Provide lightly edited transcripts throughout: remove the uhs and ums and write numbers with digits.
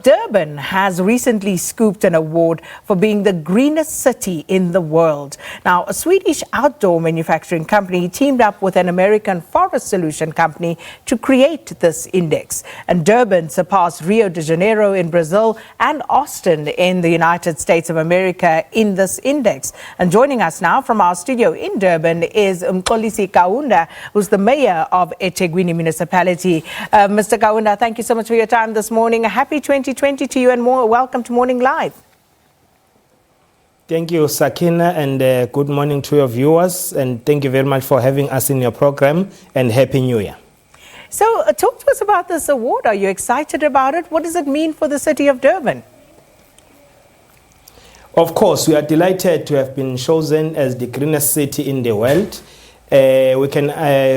Durban has recently scooped an award for being the greenest city in the world. Now, a Swedish outdoor manufacturing company teamed up with an American forest solution company to create this index. And Durban surpassed Rio de Janeiro in Brazil and Austin in the United States of America in this index. And joining us now from our studio in Durban is Mxolisi Kaunda, who's the mayor of eThekwini Municipality. Mr. Kaunda, thank you so much for your time this morning. A happy 2020 to you and more. Welcome to Morning Live. Thank you, Sakina, and good morning to your viewers. And thank you very much for having us in your program, and Happy New Year. So talk to us about this award. Are you excited about it? What does it mean for the city of Durban? Of course, we are delighted to have been chosen as the greenest city in the world. We can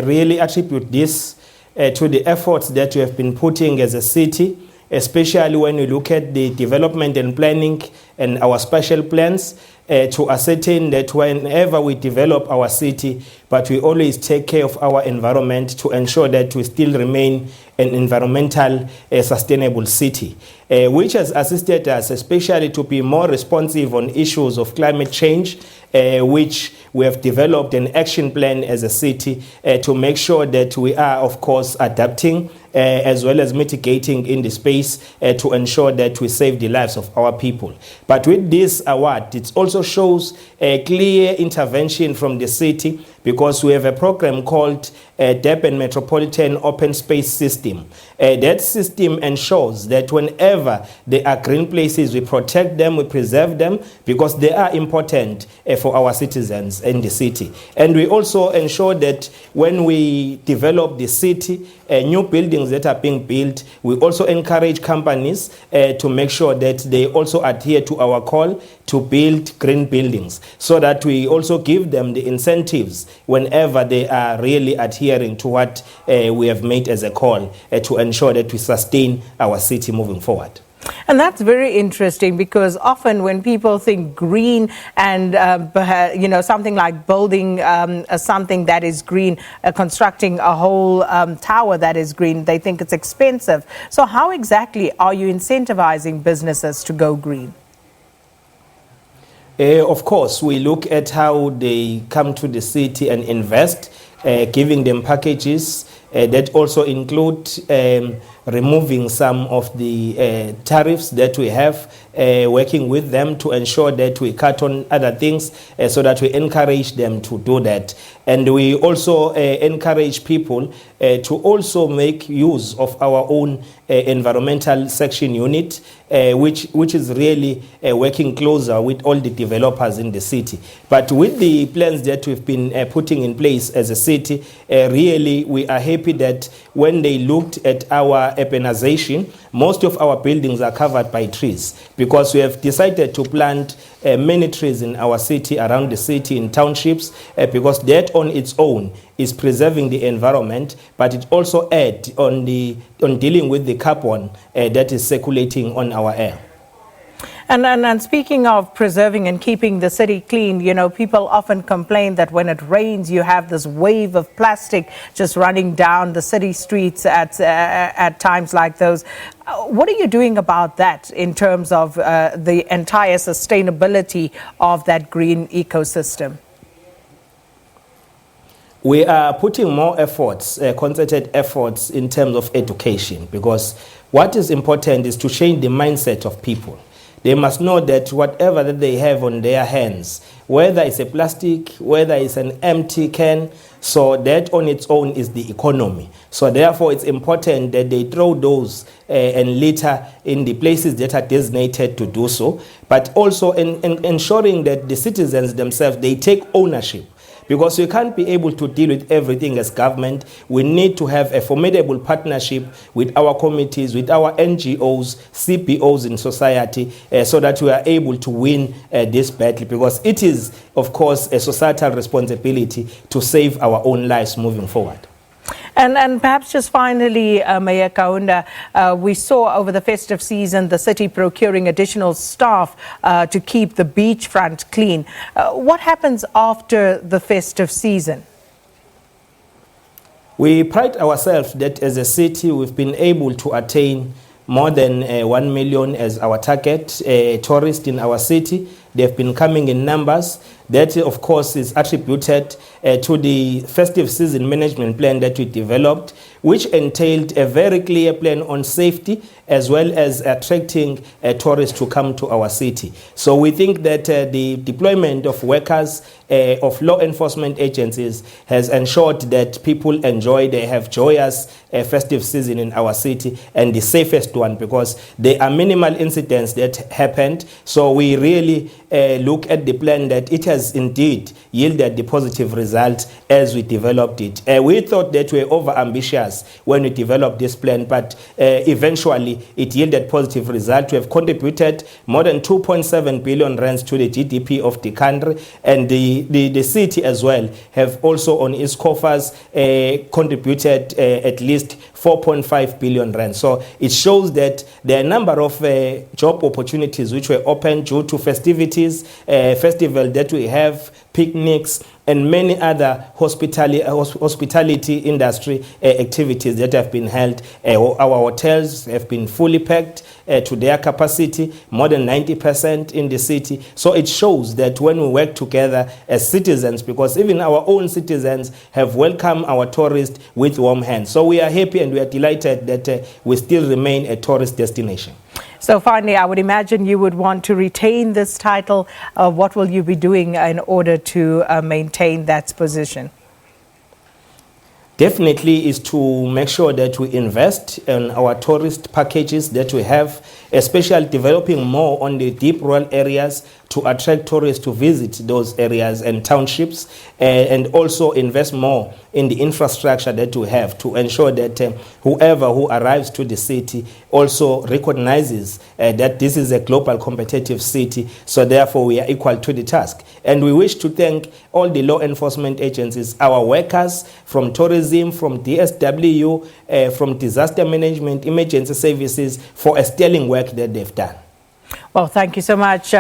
really attribute this to the efforts that we have been putting as a city, especially when we look at the development and planning and our special plans to ascertain that whenever we develop our city, but we always take care of our environment to ensure that we still remain an environmental sustainable city, which has assisted us especially to be more responsive on issues of climate change, which we have developed an action plan as a city to make sure that we are, of course, adapting as well as mitigating in the space to ensure that we save the lives of our people. But with this award, it also shows a clear intervention from the city, because we have a program called Durban Metropolitan Open Space System. That system ensures that whenever there are green places, we protect them, we preserve them, because they are important for our citizens in the city. And we also ensure that when we develop the city, new buildings that are being built, we also encourage companies to make sure that they also adhere to our call to build green buildings, so that we also give them the incentives whenever they are really adhering to what we have made as a call to ensure that we sustain our city moving forward. And that's very interesting, because often when people think green and, something like building something that is green, constructing a whole tower that is green, they think it's expensive. So how exactly are you incentivizing businesses to go green? Of course, we look at how they come to the city and invest, giving them packages that also include removing some of the tariffs that we have, working with them to ensure that we cut on other things so that we encourage them to do that. And we also encourage people to also make use of our own environmental section unit, which is really working closer with all the developers in the city. But with the plans that we've been putting in place as a city, really we are happy that when they looked at our urbanization, most of our buildings are covered by trees, because we have decided to plant many trees in our city, around the city, in townships, because that on its own is preserving the environment, but it also adds on dealing with the carbon that is circulating on our air. And speaking of preserving and keeping the city clean, people often complain that when it rains, you have this wave of plastic just running down the city streets at times like those. What are you doing about that in terms of the entire sustainability of that green ecosystem? We are putting more efforts, concerted efforts in terms of education, because what is important is to change the mindset of people. They must know that whatever that they have on their hands, whether it's a plastic, whether it's an empty can, so that on its own is the economy. So therefore it's important that they throw those and litter in the places that are designated to do so, but also in ensuring that the citizens themselves, they take ownership. Because we can't be able to deal with everything as government. We need to have a formidable partnership with our committees, with our NGOs, CPOs in society, so that we are able to win this battle. Because it is, of course, a societal responsibility to save our own lives moving forward. And perhaps just finally, Mayor Kaunda, we saw over the festive season the city procuring additional staff to keep the beachfront clean. What happens after the festive season? We pride ourselves that as a city we've been able to attain more than 1 million as our target tourists in our city. They've been coming in numbers. That, of course, is attributed to the festive season management plan that we developed, which entailed a very clear plan on safety as well as attracting tourists to come to our city. So we think that the deployment of workers of law enforcement agencies has ensured that people enjoy, they have joyous festive season in our city, and the safest one, because there are minimal incidents that happened. So we really look at the plan that it has indeed yielded the positive result as we developed it. We thought that we were over ambitious when we developed this plan, but eventually it yielded positive result. We have contributed more than 2.7 billion rands to the GDP of the country, and the city as well have also on its coffers contributed at least 4.5 billion rand. So it shows that there are a number of job opportunities which were open due to festivities, festival that we have, picnics, and many other hospitality industry activities that have been held. Our hotels have been fully packed to their capacity, more than 90% in the city. So it shows that when we work together as citizens, because even our own citizens have welcomed our tourists with warm hands. So we are happy and we are delighted that we still remain a tourist destination. So finally, I would imagine you would want to retain this title. What will you be doing in order to maintain that position? Definitely is to make sure that we invest in our tourist packages that we have, especially developing more on the deep rural areas to attract tourists to visit those areas and townships, and also invest more in the infrastructure that we have to ensure that whoever who arrives to the city also recognizes that this is a global competitive city, so therefore we are equal to the task. And we wish to thank all the law enforcement agencies, our workers from tourism, from DSW, from disaster management, emergency services, for a sterling work that they've done. Well, thank you so much.